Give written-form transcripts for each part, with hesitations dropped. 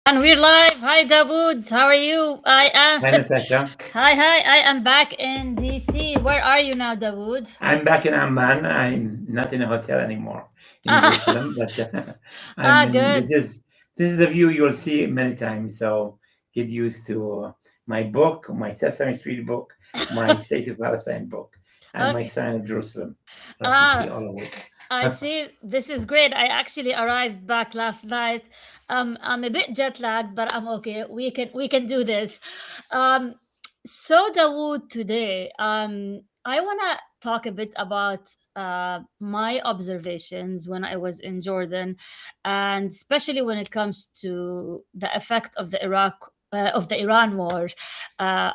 And we're live. Hi, Dawood. How are you? I am. Hi, Natasha. Hi. I am back in DC. Where are you now, Dawood? I'm back in Amman. I'm not in a hotel anymore in Ah, Jerusalem, but I'm in. good. This is the view you'll see many times. So get used to my book, my Sesame Street book, my State of Palestine book, and my Okay. sign of Jerusalem refugee Ah, all over. I see. This is great. I actually arrived back last night. I'm a bit jet lagged, but I'm okay. We can do this. Um, so Dawood, today, I wanna talk a bit about my observations when I was in Jordan, and especially when it comes to the effect of the Iran war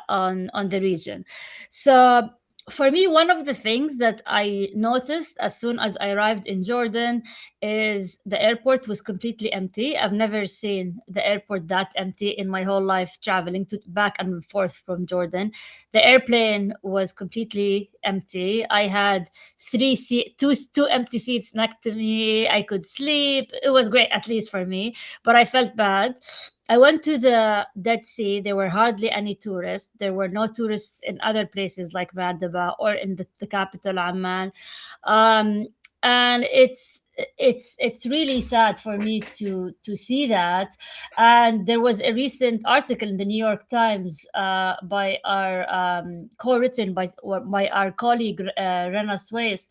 on the region. So for me, one of the things that I noticed as soon as I arrived in Jordan is the airport was completely empty. I've never seen the airport that empty in my whole life traveling to back and forth from Jordan. The airplane was completely empty. I had two empty seats next to me. I could sleep. It was great, at least for me, but I felt bad. I went to the Dead Sea. There were hardly any tourists. There were no tourists in other places like Madaba or in the capital Amman. Um, and it's really sad for me to see that. And there was a recent article in the New York Times by our co-written by our colleague Rena Swayze,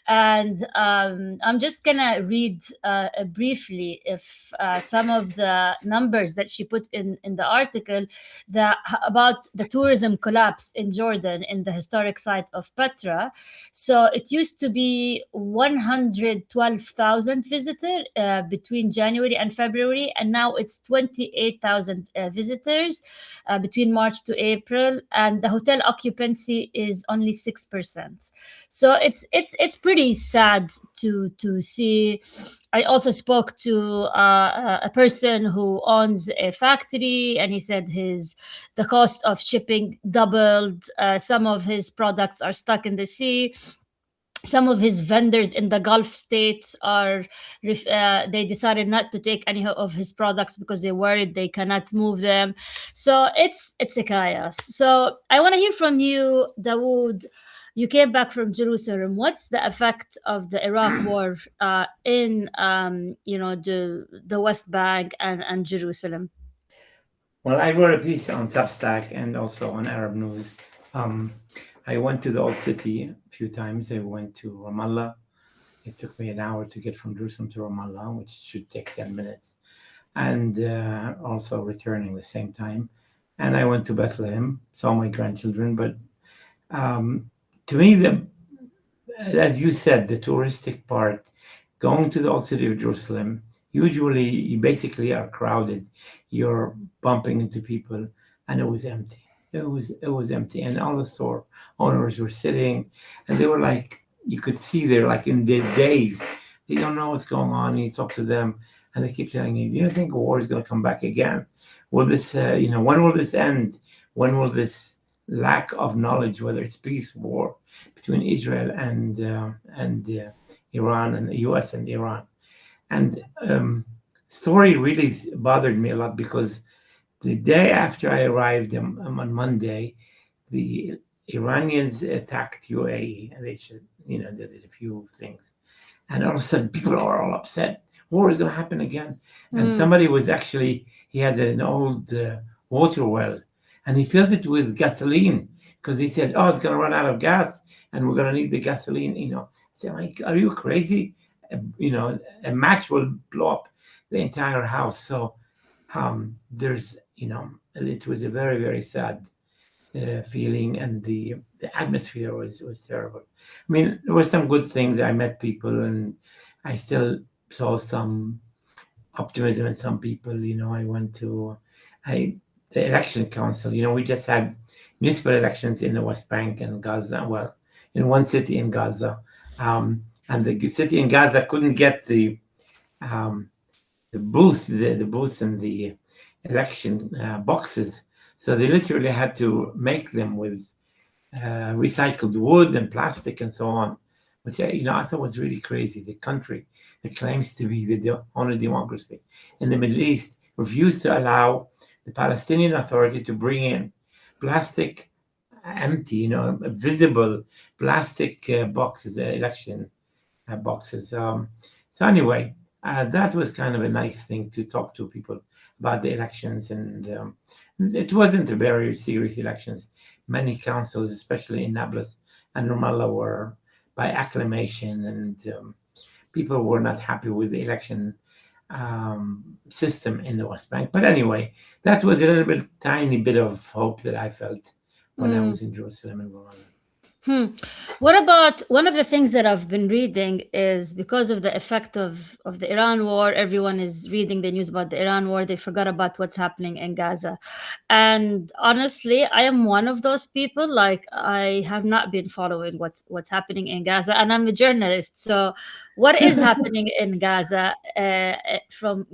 and I'm just gonna read briefly if some of the numbers that she put in the article that about the tourism collapse in Jordan in the historic site of Petra. So it used to be 112,000 visitors between January and February, and now it's 28,000 visitors between March to April, and the hotel occupancy is only 6%. So it's pretty sad to see. I also spoke to a person who owns a factory, and he said the cost of shipping doubled. Some of his products are stuck in the sea. Some of his vendors in the Gulf states they decided not to take any of his products because they're worried they cannot move them. So it's a chaos. So I want to hear from you, Dawood. You came back from Jerusalem. What's the effect of the Iraq war in the West Bank and Jerusalem? Well, I wrote a piece on Substack and also on Arab News. Um, I went to the old city a few times. I went to Ramallah. It took me an hour to get from Jerusalem to Ramallah, which should take 10 minutes, and also returning the same time. And I went to Bethlehem, saw my grandchildren. But to me, as you said, the touristic part, going to the old city of Jerusalem, usually you basically are crowded. You're bumping into people, and it was empty. It was empty, and all the store owners were sitting, and they were like, you could see they're like in their daze. They don't know what's going on. And you talk to them, and they keep telling you, "You don't think war is going to come back again? Will this, when will this end? When will this lack of knowledge, whether it's peace, war between Israel and Iran and the U.S. and Iran?" And story really bothered me a lot because the day after I arrived on Monday, the Iranians attacked UAE, and they did a few things, and all of a sudden people are all upset. War is going to happen again. And somebody he had an old water well, and he filled it with gasoline because he said, "Oh, it's going to run out of gas, and we're going to need the gasoline." I said, "Like, are you crazy? A match will blow up the entire house." So it was a very, very sad feeling, and the atmosphere was terrible. I mean, there were some good things. I met people, and I still saw some optimism in some people. I went to the election council. We just had municipal elections in the West Bank and Gaza. Well, in one city in Gaza, and the city in Gaza couldn't get the booths and the election boxes, so they literally had to make them with recycled wood and plastic and so on, which I thought was really crazy. The country that claims to be the only democracy in the Middle East refused to allow the Palestinian Authority to bring in plastic, empty, visible plastic boxes, election boxes. So anyway, that was kind of a nice thing to talk to people about the elections, and it wasn't a very serious elections. Many councils, especially in Nablus and Ramallah, were by acclamation, and people were not happy with the election system in the West Bank. But anyway, that was a little bit, tiny bit of hope that I felt when I was in Jerusalem and Ramallah. What about one of the things that I've been reading is because of the effect of the Iran war, everyone is reading the news about the Iran war. They forgot about what's happening in Gaza. And honestly, I am one of those people. Like I have not been following what's happening in Gaza, and I'm a journalist. So what is happening in Gaza from,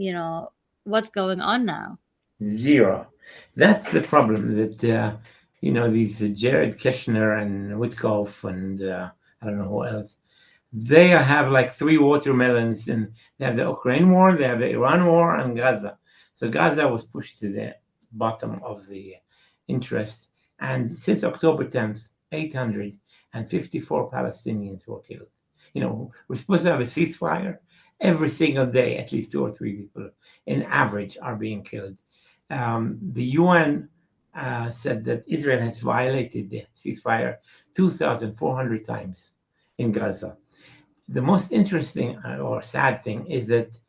what's going on now? Zero. That's the problem that, these Jared Kushner and Witkoff and I don't know who else, they have like three watermelons, and they have the Ukraine war, they have the Iran war, and Gaza. So Gaza was pushed to the bottom of the interest. And since October 10th, 854 Palestinians were killed. We're supposed to have a ceasefire. Every single day, at least 2 or 3 people in average are being killed. The UN said that Israel has violated the ceasefire 2,400 times in Gaza. The most interesting or sad thing is that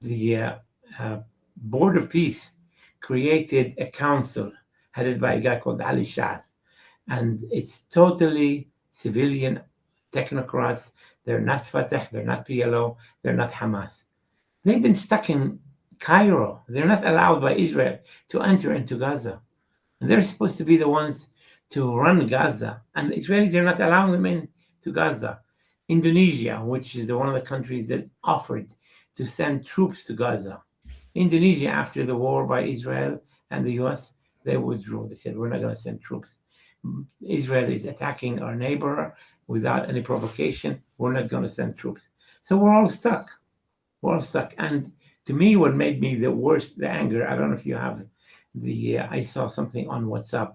the Board of Peace created a council headed by a guy called Ali Shath, and it's totally civilian technocrats. They're not Fatah, they're not PLO, they're not Hamas. They've been stuck in Cairo. They're not allowed by Israel to enter into Gaza. And they're supposed to be the ones to run Gaza. And the Israelis are not allowing them into Gaza. Indonesia, which is one of the countries that offered to send troops to Gaza. Indonesia, after the war by Israel and the US, they withdrew. They said, we're not going to send troops. Israel is attacking our neighbor without any provocation. We're not going to send troops. So we're all stuck. We're all stuck. And to me, what made me the worst, the anger, I don't know if you have I saw something on WhatsApp,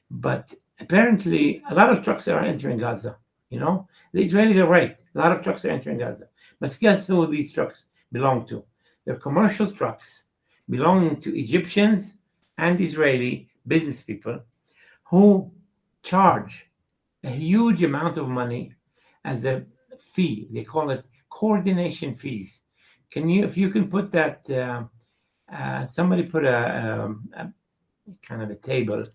but apparently a lot of trucks are entering Gaza. The Israelis are right. A lot of trucks are entering Gaza. But guess who these trucks belong to? They're commercial trucks belonging to Egyptians and Israeli business people who charge a huge amount of money as a fee. They call it coordination fees. If you can put that, somebody put a kind of a table,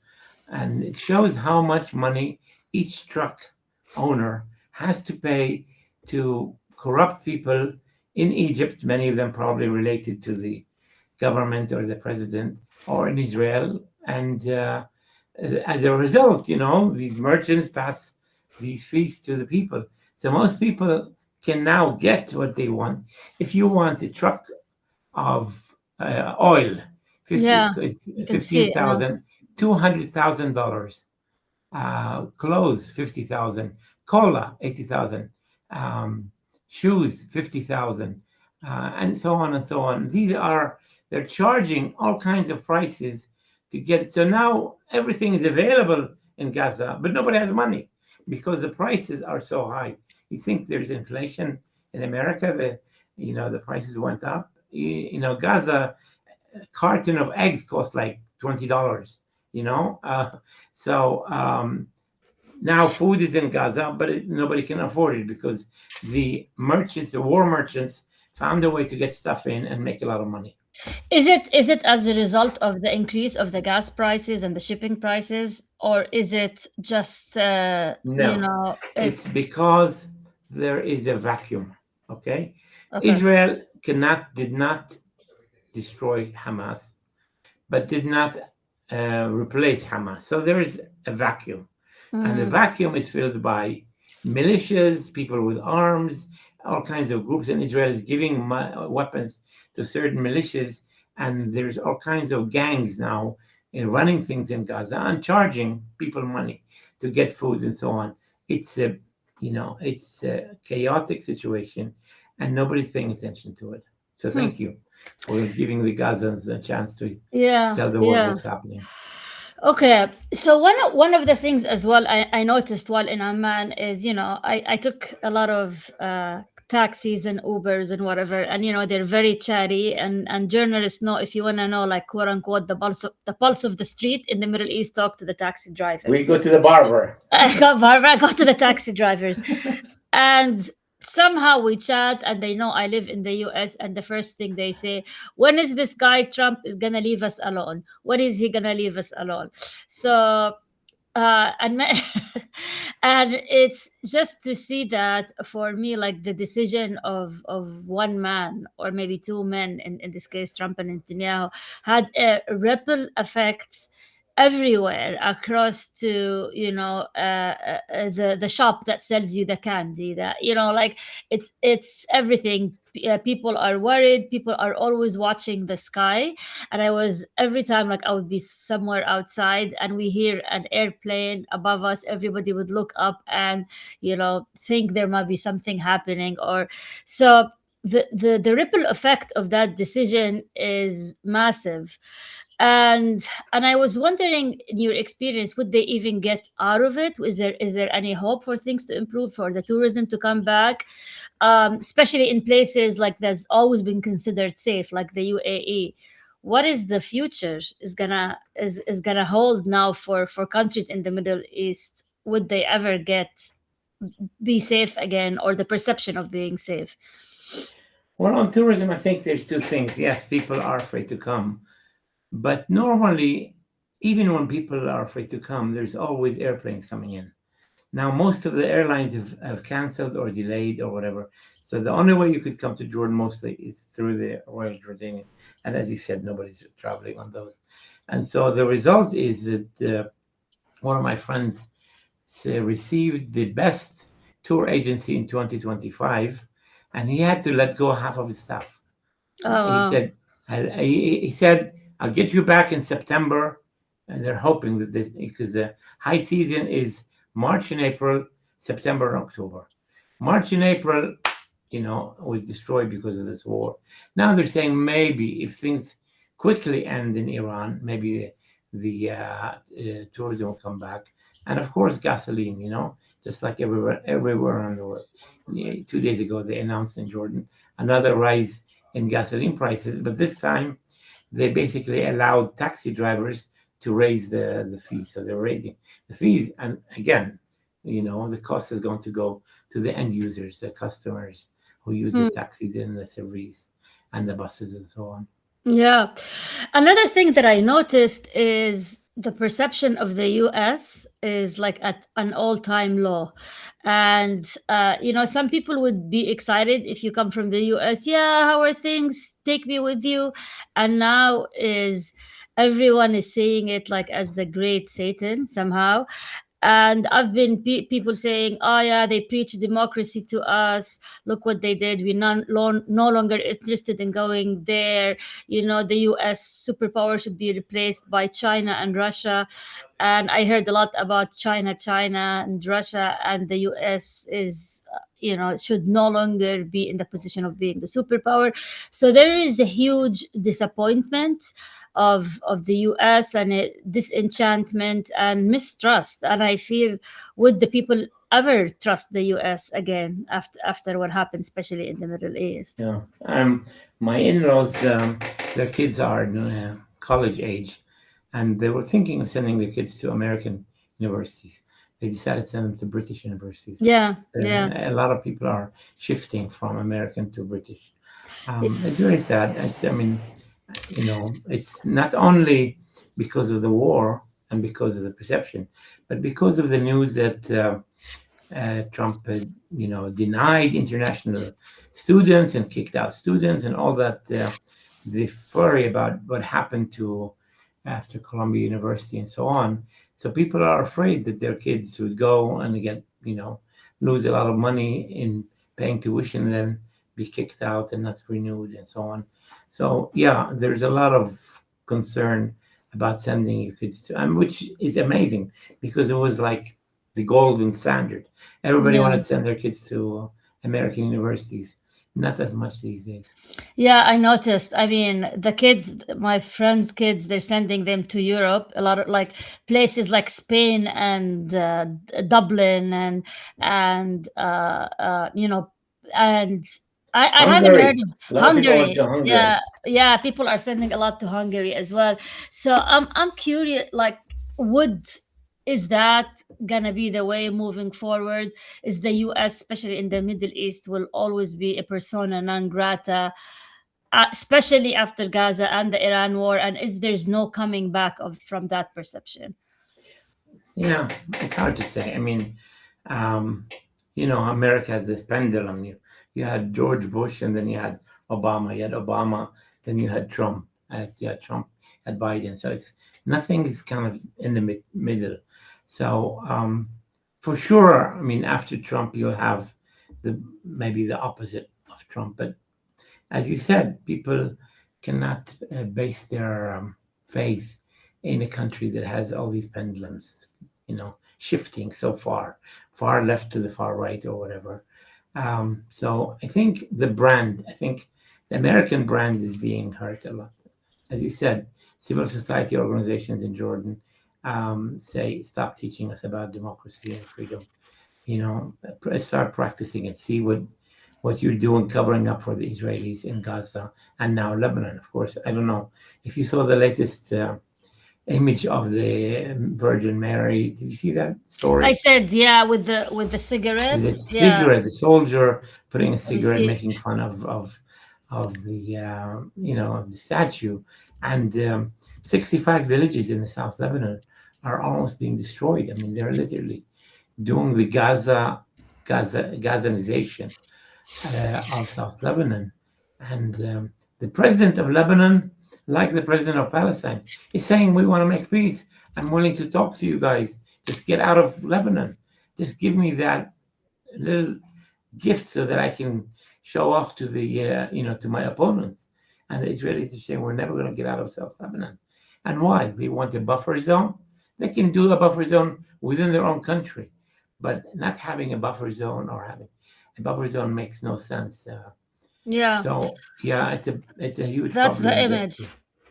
and it shows how much money each truck owner has to pay to corrupt people in Egypt, many of them probably related to the government or the president, or in Israel. And as a result, these merchants pass these fees to the people. So most people can now get what they want. If you want a truck of oil, $15,000, $200,000, clothes, $50,000, cola, $80,000, shoes, $50,000, and so on and so on. They're charging all kinds of prices to get it. So now everything is available in Gaza, but nobody has money because the prices are so high. You think there's inflation in America? The prices went up. Gaza, a carton of eggs costs like $20. Now food is in Gaza, but nobody can afford it because the war merchants, found a way to get stuff in and make a lot of money. Is it as a result of the increase of the gas prices and the shipping prices, or is it just No, it's because there is a vacuum. Okay, Okay. Israel did not destroy Hamas, but did not replace Hamas. So there is a vacuum, and the vacuum is filled by militias, people with arms, all kinds of groups, and Israel is giving weapons to certain militias, and there's all kinds of gangs now running things in Gaza and charging people money to get food and so on. It's a chaotic situation, and nobody's paying attention to it. So thank you for giving the Gazans a chance to Yeah, tell the world yeah. what's happening. Okay, so one of the things as well I noticed while in Amman is, I took a lot of taxis and Ubers and whatever, and they're very chatty, and journalists know, if you want to know, like, quote unquote, the pulse of the street in the Middle East, talk to the taxi drivers. We go to the barber. I got to the taxi drivers, and somehow we chat, and they know I live in the US, and the first thing they say, when is this guy Trump is gonna leave us alone? When is he gonna leave us alone? So and and it's just to see that, for me, like, the decision of one man, or maybe two men, in this case Trump and Netanyahu, had a ripple effect everywhere across to, the shop that sells you the candy, that, like, it's everything. People are worried, people are always watching the sky, and I was, every time, like, I would be somewhere outside and we hear an airplane above us, everybody would look up and, think there might be something happening. Or so the ripple effect of that decision is massive. And I was wondering, in your experience, would they even get out of it? Is there any hope for things to improve, for the tourism to come back, especially in places like that's always been considered safe, like the UAE? What is the future is gonna hold now for countries in the Middle East? Would they ever be safe again, or the perception of being safe? Well, on tourism, I think there's two things. Yes, people are afraid to come, but normally, even when people are afraid to come, there's always airplanes coming in. Now, most of the airlines have canceled or delayed or whatever. So the only way you could come to Jordan mostly is through the Royal Jordanian. And as you said, nobody's traveling on those. And so the result is that one of my friends received the best tour agency in 2025, and he had to let go half of his staff. Oh, wow. He said, I'll get you back in September. And they're hoping that this, because the high season is March and April, September and October. March and April, was destroyed because of this war. Now they're saying maybe if things quickly end in Iran, maybe the tourism will come back. And of course, gasoline, just like everywhere around the world. 2 days ago, they announced in Jordan another rise in gasoline prices, but this time they basically allowed taxi drivers to raise the fees. So they're raising the fees. And again, the cost is going to go to the end users, the customers who use the taxis and the service and the buses and so on. Yeah. Another thing that I noticed is the perception of the US is like at an all-time low. And some people would be excited if you come from the US. Yeah, how are things? Take me with you. And now is everyone is seeing it like as the great Satan somehow. And I've been people saying, oh yeah, they preach democracy to us, look what they did, we're no longer interested in going there. The US superpower should be replaced by China and Russia. And I heard a lot about China and Russia, and the US is should no longer be in the position of being the superpower. So there is a huge disappointment of the US, and disenchantment and mistrust. And I feel, would the people ever trust the US again after what happened, especially in the Middle East? Yeah. My in-laws, their kids are in college age, and they were thinking of sending their kids to American universities. They decided to send them to British universities. Yeah. A lot of people are shifting from American to British. It's very sad. It's not only because of the war and because of the perception, but because of the news that Trump, denied international students and kicked out students and all that. The flurry about what happened after Columbia University and so on. So people are afraid that their kids would go and get, lose a lot of money in paying tuition and then be kicked out and not renewed and so on. So yeah, there's a lot of concern about sending your kids to, which is amazing because it was like the golden standard. Everybody wanted to send their kids to American universities. not as much these days. Yeah, I noticed. I mean, the kids, my friends' kids, they're sending them to Europe. A lot of like places like Spain and Dublin and you know, and I haven't heard Hungary, of a lot of people went Hungary. to Yeah, Hungary. yeah, people are sending a lot to Hungary as well. So I'm curious, like, would is that gonna be the way moving forward? Is the US, especially in the Middle East, will always be a persona non grata, especially after Gaza and the Iran war? And is there's no coming back of from that perception? Yeah, it's hard to say. I mean, um, America has this pendulum. You had George Bush, and then you had Obama. You had Obama, then you had Trump. You had Trump, had Biden. So it's nothing is kind of in the middle. So for sure, I mean, after Trump, you'll have maybe the opposite of Trump. But as you said, people cannot base their faith in a country that has all these pendulums, shifting so far left to the far right or whatever. So I think I think the American brand is being hurt a lot. As you said, civil society organizations in Jordan say, stop teaching us about democracy and freedom. Start practicing it. See what you're doing, covering up for the Israelis in Gaza and now Lebanon. Of course, I don't know if you saw the latest image of the Virgin Mary. Did you see that I story? said, yeah, with the With a cigarettes. Yeah, cigarette, the soldier putting a let me cigarette, see. making fun of the the statue, and 65 villages in the South Lebanon are almost being destroyed. I mean, they're literally doing the Gazanization of South Lebanon. And the president of Lebanon, like the president of Palestine, is saying, we want to make peace. I'm willing to talk to you guys. Just get out of Lebanon. Just give me that little gift so that I can show off to to my opponents. And the Israelis are saying, we're never going to get out of South Lebanon. And why? They want a buffer zone. They can do a buffer zone within their own country, but not having a buffer zone or having a buffer zone makes no sense. Yeah, So yeah, it's a huge that's the problem that image.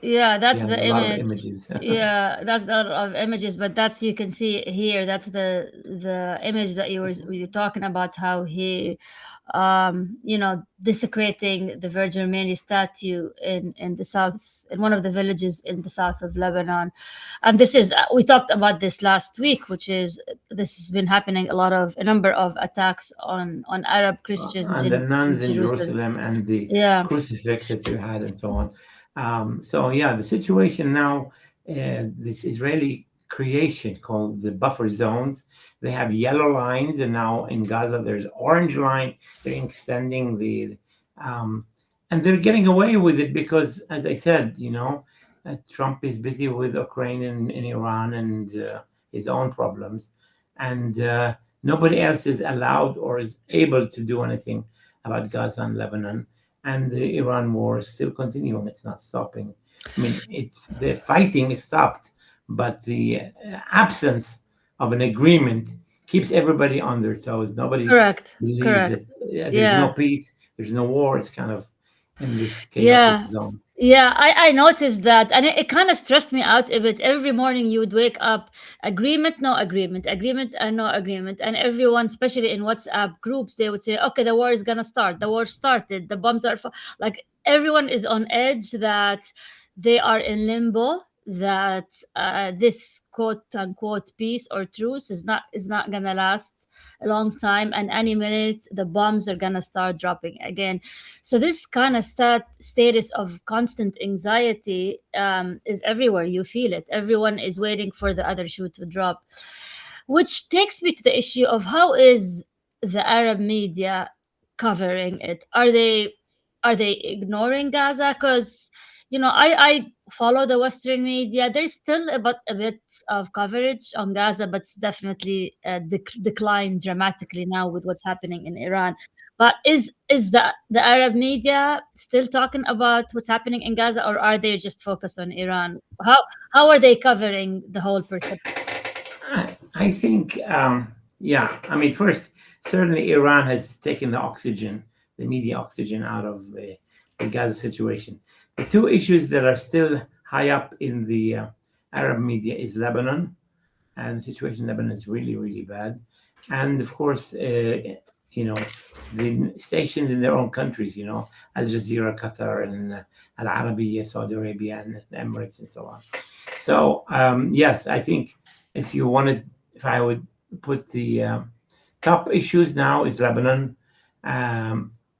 Yeah, that's yeah, the a lot of image. images. Yeah, that's the lot of images, but that's you can see here. That's the image that you were talking about, how he, desecrating the Virgin Mary statue in the south, in one of the villages in the south of Lebanon. And this is we talked about this last week, which is this has been happening a number of attacks on Arab Christians And the in nuns in Jerusalem. Jerusalem and the Yeah, crucifix that you had and so on. So yeah, the situation now, this Israeli creation called the buffer zones, they have yellow lines, and now in Gaza there's orange line. They're extending and they're getting away with it because, as I said, Trump is busy with Ukraine and Iran and his own problems, and nobody else is allowed or is able to do anything about Gaza and Lebanon. And the Iran war is still continuing. It's not stopping. I mean, the fighting is stopped, but the absence of an agreement keeps everybody on their toes. Nobody correct, believes correct. it. There's no Yeah, peace. There's no war. It's kind of in this chaotic yeah. zone. Yeah, I noticed that, and it kind of stressed me out a bit. Every morning you would wake up, agreement, no agreement, agreement, and no agreement, and everyone, especially in WhatsApp groups, they would say, "Okay, the war is gonna start. The war started. The bombs are like everyone is on edge that they are in limbo. That this quote unquote peace or truce is not gonna last a long time, and any minute the bombs are gonna start dropping again. So this kind of status of constant anxiety is everywhere. You feel it. Everyone is waiting for the other shoe to drop, which takes me to the issue of how is the Arab media covering it? Are they ignoring Gaza? Because I follow the Western media. There's still a bit of coverage on Gaza, but it's definitely declined dramatically now with what's happening in Iran. But is the Arab media still talking about what's happening in Gaza, or are they just focused on Iran? How are they covering the whole perception? I think, yeah. I mean, first, certainly Iran has taken the oxygen the media oxygen out of the Gaza situation. The two issues that are still high up in the Arab media is Lebanon, and the situation in Lebanon is really, really bad. And of course, the stations in their own countries, Al Jazeera, Qatar, and Al Arabiya, Saudi Arabia, and Emirates, and so on. So, yes, I think if I would put the top issues now is Lebanon.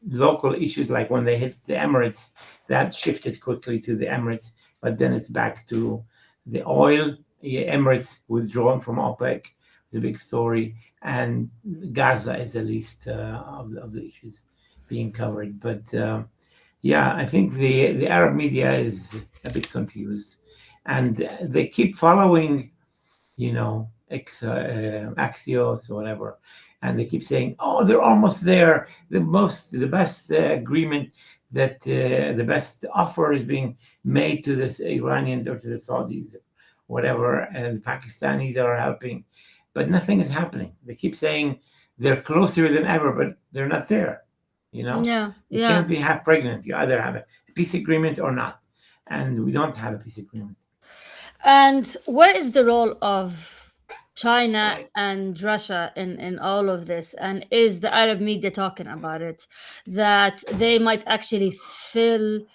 Local issues, like when they hit the Emirates, that shifted quickly to the Emirates, but then it's back to the oil. Emirates withdrawn from OPEC is a big story, and Gaza is the least of the issues being covered. But yeah, I think the Arab media is a bit confused, and they keep following, Axios or whatever, and they keep saying, "Oh, they're almost there. The best agreement, that the best offer is being made to the Iranians or to the Saudis, whatever, and the Pakistanis are helping, but nothing is happening. They keep saying they're closer than ever, but they're not there. Yeah, You yeah. can't be half pregnant. You either have a peace agreement or not, and we don't have a peace agreement." And what is the role of China and Russia in all of this? And is the Arab media talking about it? That they might actually fill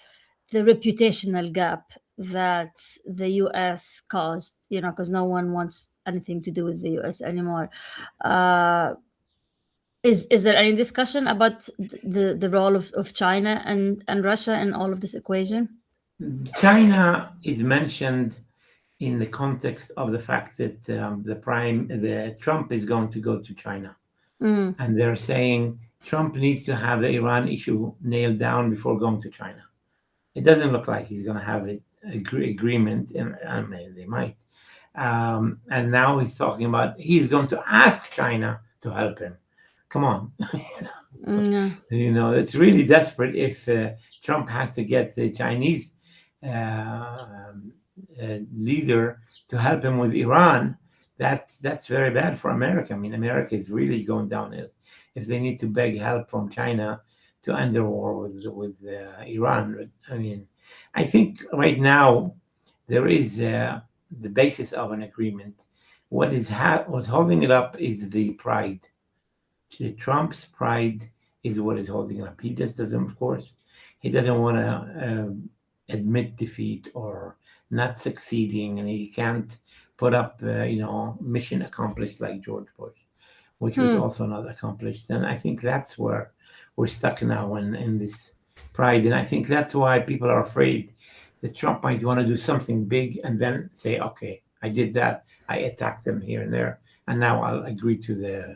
the reputational gap that the US caused, because no one wants anything to do with the US anymore. Is there any discussion about the role of China and Russia in all of this equation? China is mentioned in the context of the fact that the Trump is going to go to China, and they're saying Trump needs to have the Iran issue nailed down before going to China. It doesn't look like he's going to have an agreement, and I mean, they might. And now he's talking about he's going to ask China to help him. Come on. It's really desperate if Trump has to get the Chinese leader to help him with Iran. That's very bad for America. I mean, America is really going downhill if they need to beg help from China to end the war with Iran. I mean, I think right now there is the basis of an agreement. What's holding it up is the pride. Trump's pride is what is holding it up. He just doesn't, of course, he doesn't want to admit defeat or not succeeding, and he can't put up, mission accomplished like George Bush, which was also not accomplished. And I think that's where we're stuck now in this pride. And I think that's why people are afraid that Trump might want to do something big and then say, okay, I did that. I attacked them here and there, and now I'll agree to the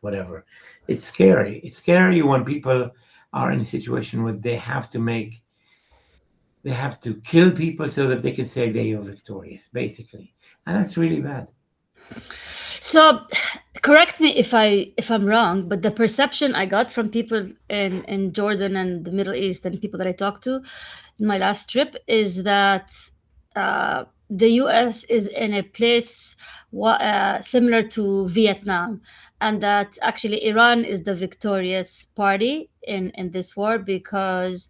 whatever. It's scary. It's scary when people are in a situation where they have to kill people so that they can say they are victorious, basically. And that's really bad. So correct me if I'm wrong, but the perception I got from people in Jordan and the Middle East and people that I talked to in my last trip is that the US is in a place similar to Vietnam, and that actually Iran is the victorious party in this war, because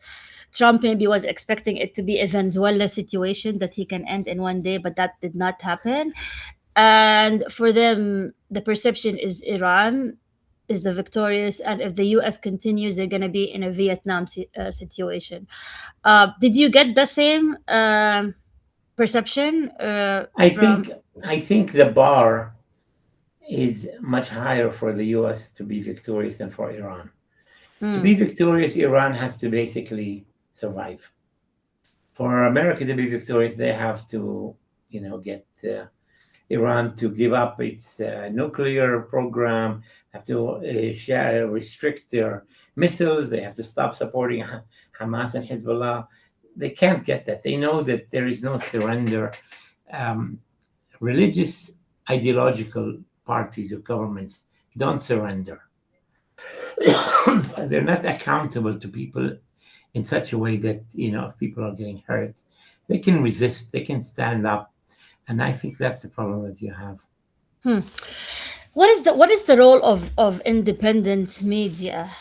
Trump maybe was expecting it to be a Venezuela situation that he can end in one day, but that did not happen. And for them, the perception is Iran is the victorious, and if the US continues, they're going to be in a Vietnam situation. Did you get the same perception? I think the bar is much higher for the US to be victorious than for Iran. To be victorious, Iran has to basically survive. For America to be victorious, they have to, get Iran to give up its nuclear program, have to restrict their missiles. They have to stop supporting Hamas and Hezbollah. They can't get that. They know that there is no surrender. Religious, ideological parties or governments don't surrender. They're not accountable to people in such a way that, if people are getting hurt, they can resist, they can stand up. And I think that's the problem that you have. What is the role of independent media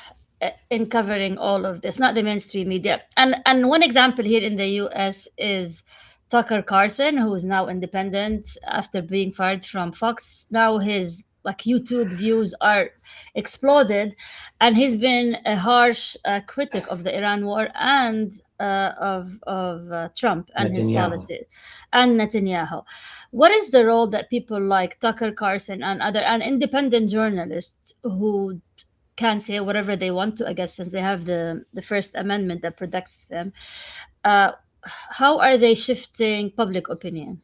in covering all of this, not the mainstream media. And one example here in the US is Tucker Carlson, who is now independent after being fired from Fox. Now his like YouTube views are exploded, and he's been a harsh critic of the Iran war and of Trump and his Netanyahu. policies and Netanyahu. What is the role that people like Tucker Carlson and other and independent journalists who can say whatever they want to, I guess, since they have the First Amendment that protects them. Uh, how are they shifting public opinion?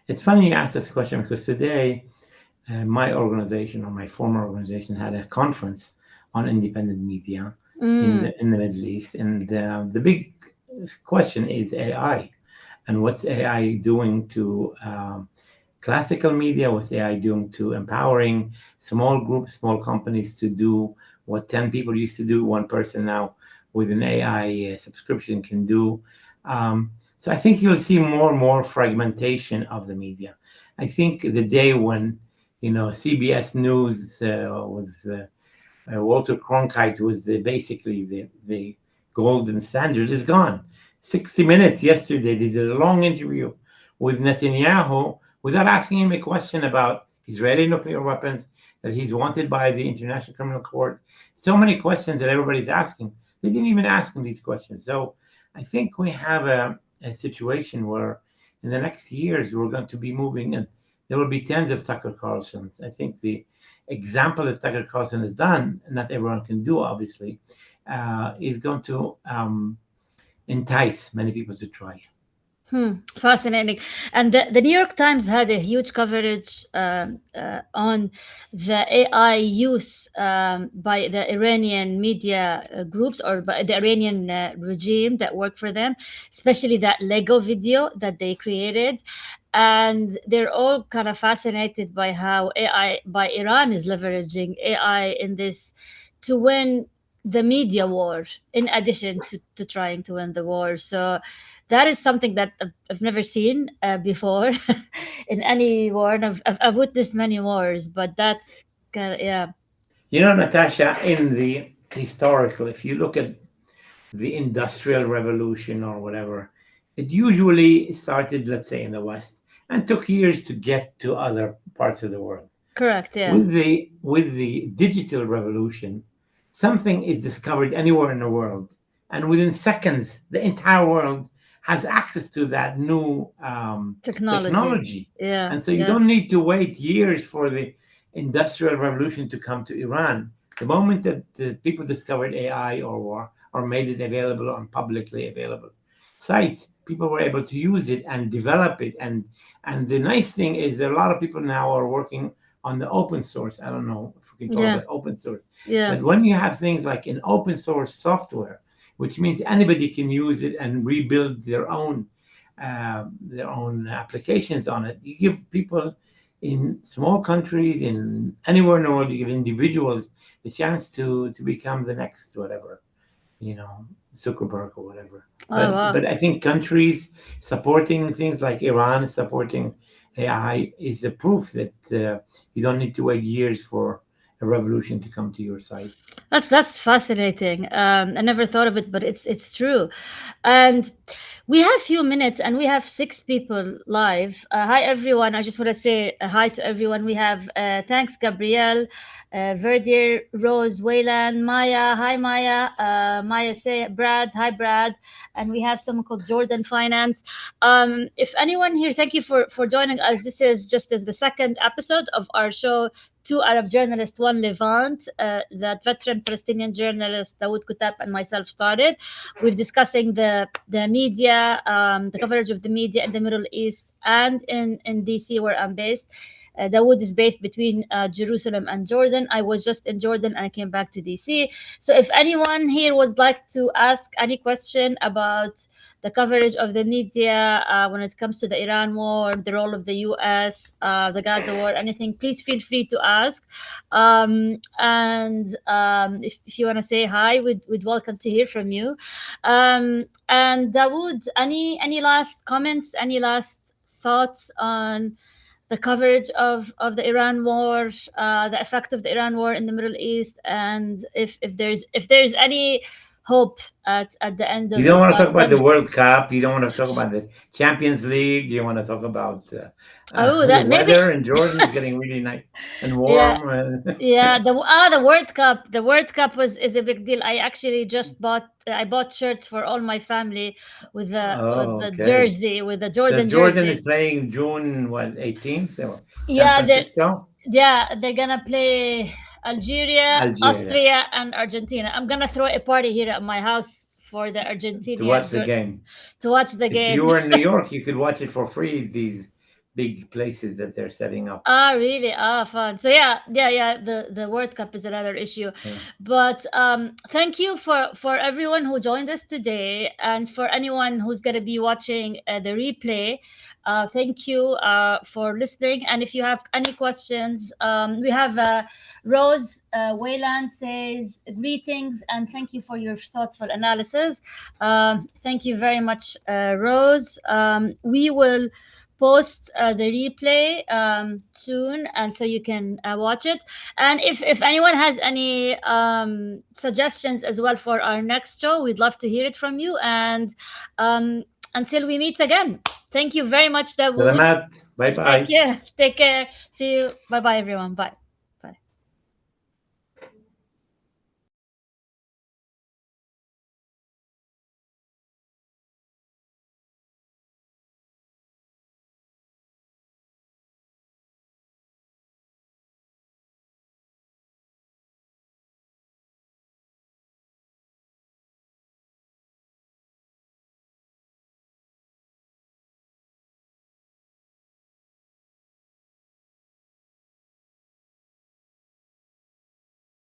It's funny you ask this question because today my organization or my former organization had a conference on independent media in the Middle East, and the big question is AI and what's AI doing to classical media, what's AI doing to empowering small groups, small companies to do what 10 people used to do, one person now with an AI subscription can do. So I think you'll see more and more fragmentation of the media. I think the day when, CBS News with Walter Cronkite was basically the golden standard is gone. 60 Minutes yesterday, they did a long interview with Netanyahu without asking him a question about Israeli nuclear weapons, that he's wanted by the International Criminal Court. So many questions that everybody's asking. They didn't even ask him these questions. So I think we have a situation where in the next years we're going to be moving, and there will be tens of Tucker Carlsons. I think the example that Tucker Carlson has done, not everyone can do, obviously, is going to entice many people to try. Fascinating. And the New York Times had a huge coverage on the AI use by the Iranian media groups or by the Iranian regime that work for them, especially that Lego video that they created. And they're all kind of fascinated by how AI, by Iran, is leveraging AI in this to win the media war in addition to trying to win the war. So that is something that I've never seen before in any war. And I've witnessed many wars, but that's kind of, yeah. Natasha, in the historical, if you look at the Industrial Revolution or whatever, it usually started, let's say, in the West and took years to get to other parts of the world. Correct, yeah. With the digital revolution, something is discovered anywhere in the world, and within seconds, the entire world has access to that new technology. Yeah. And so you don't need to wait years for the Industrial Revolution to come to Iran. The moment that the people discovered AI or made it available on publicly available sites, people were able to use it and develop it. And the nice thing is that a lot of people now are working on the open source. I don't know if we can talk about open source. Yeah. But when you have things like an open source software, which means anybody can use it and rebuild their own applications on it, you give people in small countries, in anywhere in the world, you give individuals the chance to become the next whatever, Zuckerberg or whatever. But I think countries supporting things like Iran supporting AI is a proof that you don't need to wait years for a revolution to come to your side. That's fascinating. I never thought of it, but it's true. And we have few minutes, and we have 6 people live. Hi everyone! I just want to say hi to everyone. We have thanks Gabrielle, Verdier, Rose, Wayland, Maya. Hi Maya. Maya say Brad. Hi Brad. And we have someone called Jordan Finance. If anyone here, thank you for joining us. This is just as the second episode of our show. 2 Arab journalists, 1 Levant, that veteran Palestinian journalist Daoud Kutab and myself started. We're discussing the media, the coverage of the media in the Middle East and in DC, where I'm based. Dawood is based between Jerusalem and Jordan. I was just in Jordan and I came back to DC. So if anyone here would like to ask any question about the coverage of the media when it comes to the Iran war, the role of the US, the Gaza war, anything, please feel free to ask. If you want to say hi, we'd welcome to hear from you. And Dawood, any last comments, any last thoughts on the coverage of the Iran war, the effect of the Iran war in the Middle East, and if there's any hope at the end You of don't want to talk about the pandemic. World Cup. You don't want to talk about the Champions League. You want to talk about Oh, the that maybe. weather in Jordan is getting really nice and Yeah. warm. Yeah, the World Cup. The World Cup is a big deal. I actually just bought shirts for all my family with Oh, the okay. jersey, with the So Jordan Jordan jersey. is playing June what 18th? San Yeah, Francisco, they're gonna play Algeria, Algeria Austria, and Argentina. I'm gonna throw a party here at my house for the to watch Argentinian the game. to watch the If you game. were in New York, you could watch it for free. These big places that they're setting up. Ah, really? Ah, fun. So yeah. The World Cup is another issue, Yeah. but thank you for everyone who joined us today, and for anyone who's gonna be watching the replay. Thank you for listening. And if you have any questions, we have Rose Wayland says greetings and thank you for your thoughtful analysis. Thank you very much, Rose. We will post the replay soon, and so you can watch it. And if anyone has any suggestions as well for our next show, we'd love to hear it from you. And until we meet again, thank you very much, Dawood. Salamat. Bye Thank bye. you. Take care. See you. Bye bye, everyone. Bye.